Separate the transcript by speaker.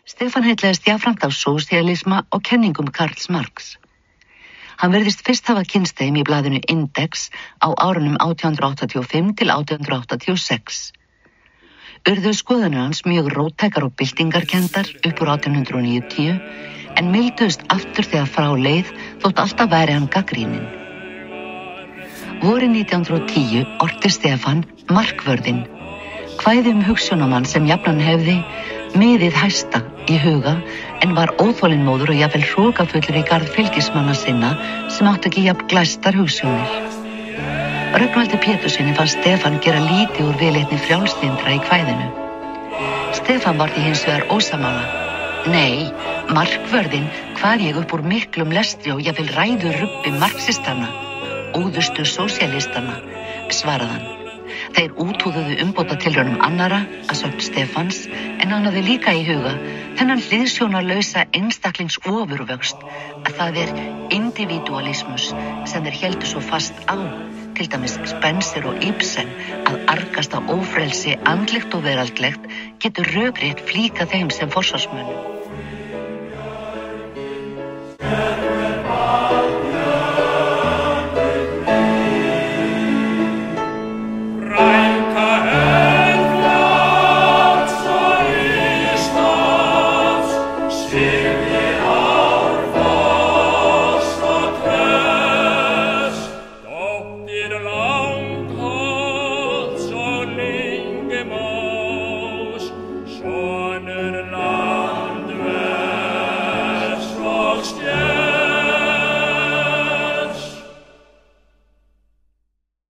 Speaker 1: Stefán heillaðist jafnframt af sósíalisma og kenningum Karls Marx. Hann virðist fyrst hafa kynnst þeim í blaðinu Index á árunum 1885 til 1886. Urðu skoðanir hans mjög róttækar og byltingarkenndar upp úr 1890 en milduðust aftur þegar frá leið þótt alltaf væri hann gagnrýninn. Vorið 1910 orti Stefán Markvörðinn, kvæði hugsjónamann sem jafnan hefði miðið hæsta í huga en var óþolinmóður og jafnvel hrokafullur í garð fylgismanna sinna sem áttu ekki jafn glæstar hugsjónir. Rögnvaldi Péturssyni fannst Stefán gera lítið úr viðleitni frjálslyndra í kvæðinu. Stefán var því hins vegar ósammála. Nei, Markvörðinn kvað ég upp úr miklum lestri og jafnvel ræður rubbi marxistana, óðustu sósíalistana, svaraði hann. Þeir úthúðuðu umbótatilraunum annara að sögn Stefáns en hann hafði líka í huga þennan hliðsjónarlausa einstaklingsofurvöxt að það individualismus sem þeir héldu svo fast á, til dæmis Spencer og Ibsen, að argast á ófrelsi andlegt og veraldlegt getur rökrétt flíkað þeim sem forsvarsmönnum.